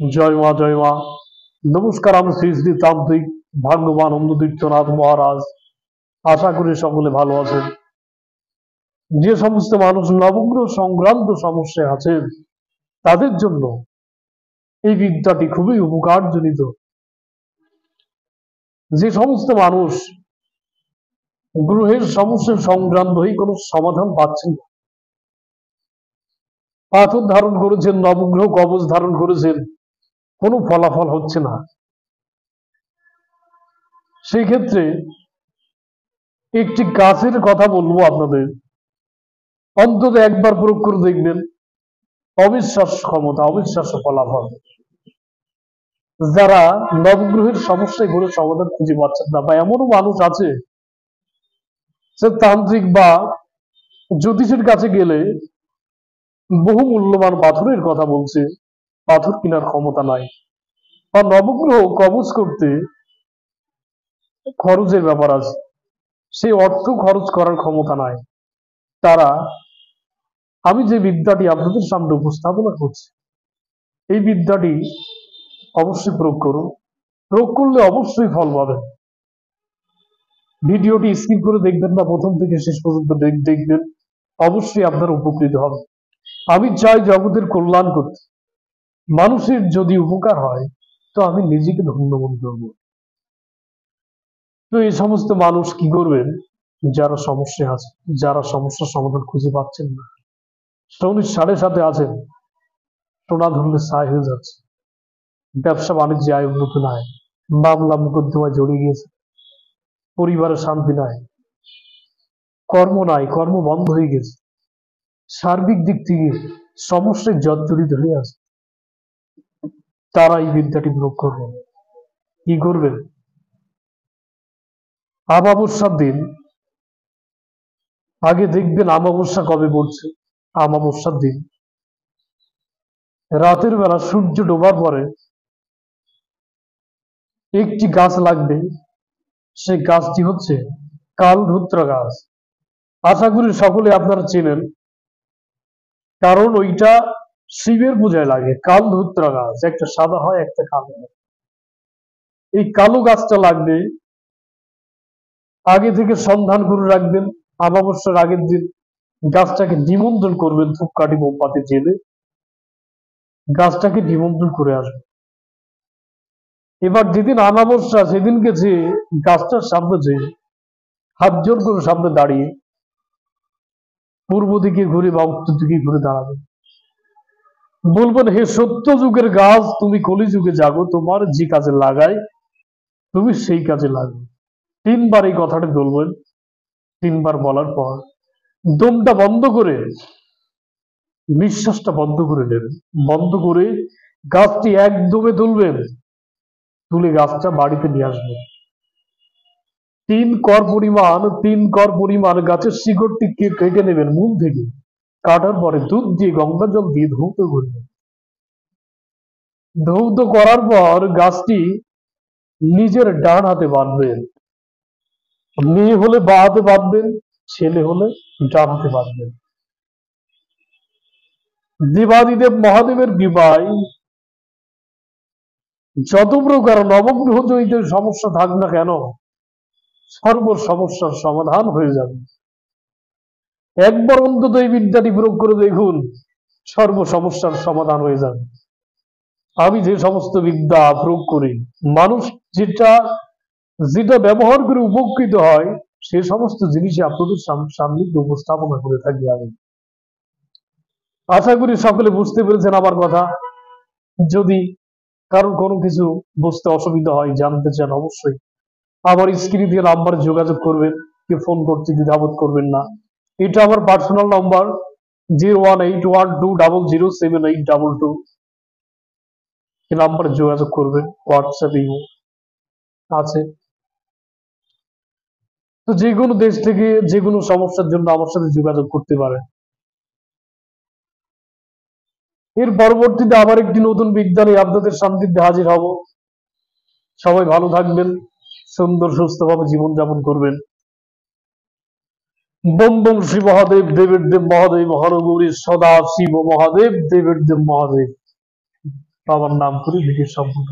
জয় মা জয় মা। নমস্কার, আমি শ্রী শ্রী তান্ত্রিক ভাগ্যবান অন্ধতীর্থনাথ মহারাজ। আশা করি সকলে ভালো আছেন। যে সমস্ত মানুষ নবগ্রহ সংক্রান্ত সমস্যায় আছেন তাদের জন্য এই বিদ্যাটি খুবই উপকারজনিত। যে সমস্ত মানুষ গ্রহের সমস্যা সংক্রান্ত হয়ে কোনো সমাধান পাচ্ছেন না, পাথর ধারণ করেছেন, নবগ্রহ কবচ ধারণ করেছেন, কোনো ফলাফল হচ্ছে না, সেই ক্ষেত্রে একটি গাছের কথা বলবো আপনাদের। অন্তত একবার প্রয়োগ করে দেখবেন, অবিশ্বাস্য ক্ষমতা, অবিশ্বাস্য ফলাফল। যারা নবগ্রহের সমস্যায় কোনো সমাধান খুঁজে পাচ্ছেন না, বা এমনও মানুষ আছে যে তান্ত্রিক বা জ্যোতিষের কাছে গেলে বহু মূল্যবান পাথরের কথা বলছে, পাথর কেনার ক্ষমতা নাই, বা নবগ্রহ কবচ করতে খরচের ব্যাপার আছে, সেই অর্থ খরচ করার ক্ষমতা নাই। তারা আমি যে বিদ্যাটি আপনাদের সামনে উপস্থাপনা করছি, এই বিদ্যাটি অবশ্যই প্রয়োগ করুন। প্রয়োগ করলে অবশ্যই ফল পাবেন। ভিডিওটি স্কিপ করে দেখবেন না, প্রথম থেকে শেষ পর্যন্ত দেখবেন, অবশ্যই আপনার উপকৃত হবে। আমি চাই জগতের কল্যাণ করতে, মানুষের যদি উপকার হয় তো আমি নিজেকে ধন্য মনে করব। তো এই সমস্ত মানুষ কি করবেন, যারা সমস্যা আছে, যারা সমস্যার সমাধান খুঁজে পাচ্ছেন না, শনির 7.5 আছেন, সোনা ধরলে ছাই হয়ে যাচ্ছে, ব্যবসা বাণিজ্যে আয় উন্নত নাই, মামলা মোকদ্দমায় জড়িয়ে গিয়েছে, পরিবারে শান্তি নাই, কর্ম নাই, কর্ম বন্ধ হয়ে গেছে, সার্বিক দিক থেকে সমস্যায় জর্জরিত হয়ে আছে, তারা এই বিদ্যাটি প্রয়োগ করবেন। কি করবেন? আমাবস্যার দিন, আগে দেখবেন আমাবস্যা কবে পড়ছে। আমাবস্যার দিন রাতের বেলা সূর্য ডোবার পরে একটি গাছ লাগবে, সেই গাছটি হচ্ছে কালধুত্রা গাছ। আশা করি সকলে আপনারা চেনেন, কারণ ওইটা শিবের পূজায় লাগে। কালধুত্রা গাছ একটা সাদা হয়, একটা কালো হয়। এই কালো গাছটা লাগবে, আগে থেকে সন্ধান করে রাখবেন। আমাবস্যার আগের দিন গাছটাকে নিমন্ত্রণ করবেন, ধূপকাঠি মোমবাতি জেলে গাছটাকে নিমন্ত্রণ করে আসবেন। এবার যেদিন আমাবস্যা, সেদিনকে যে গাছটার সামনে যে হাত জোর করে সামনে দাঁড়িয়ে পূর্ব দিকে ঘুরে বা উত্তর দিকে ঘুরে দাঁড়াবেন, বলবেন, হে সত্য যুগের গাছ, তুমি কলি যুগে জাগো, তোমার যে কাজে লাগাই তুমি সেই কাজে লাগো। 3বার এই কথাটা বলবেন। 3বার বলার পর দমটা বন্ধ করে, নিঃশ্বাসটা বন্ধ করে নেবেন। বন্ধ করে গাছটি একদমে তুলবেন, তুলে গাছটা বাড়িতে নিয়ে আসবেন। 3 কর পরিমাণ গাছের শিকড়টি কেটে নেবেন মূল থেকে। কাটার পরে দুধ দিয়ে, গঙ্গা জল দিয়ে ধৌত করবেন। ধৌত করার পর গাছটি নিজের ডান হাতে বাঁধবেন। মেয়ে হলে বাঁ হাতে বাঁধবেন, ছেলে হলে ডান হাতে বাঁধবেন। দেবাদিদেব মহাদেবের কৃপায় যত প্রকার নবগ্রহ জনিত সমস্যা থাক না কেন, সর্ব সমস্যার সমাধান হয়ে যাবে। একবার অন্তত এই বিদ্যাটি প্রয়োগ করে দেখুন, সর্ব সমস্যার সমাধান হয়ে যাবে। আমি যে সমস্ত বিদ্যা প্রয়োগ করি, মানুষ যেটা যেটা ব্যবহার করে উপকৃত হয়, সে সমস্ত জিনিসই আপনাদের সামনে উপস্থাপনা করে থাকি আমি। আশা করি সকলে বুঝতে পেরেছেন আমার কথা। যদি কারোর কোনো কিছু বুঝতে অসুবিধা হয়, জানতে চান, অবশ্যই আমার স্ক্রিনে দিয়ে নাম্বারে যোগাযোগ করবেন। কেউ ফোন করতে দ্বিধাবোধ করবেন না। এটা আমার পার্সোনাল নাম্বার, 01812007822। এই নাম্বারে যোগাযোগ করবেন। হোয়াটসঅ্যাপ আছে। তো যে কোনো দেশ থেকে যে কোনো সমস্যার জন্য আমার সাথে যোগাযোগ করতে পারেন। এর পরবর্তীতে আবার একটি নতুন বিদ্যা নিয়ে আপনাদের সান্নিধ্যে হাজির হব। সবাই ভালো থাকবেন, সুন্দর সুস্থভাবে জীবনযাপন করবেন। বম বম শ্রী মহাদেব, দেবের দেব মহাদেব, হরগৌরী সদা শিব মহাদেব, দেবের দেব মহাদেব। বাবার নাম করে ভিডিও সম্পূর্ণ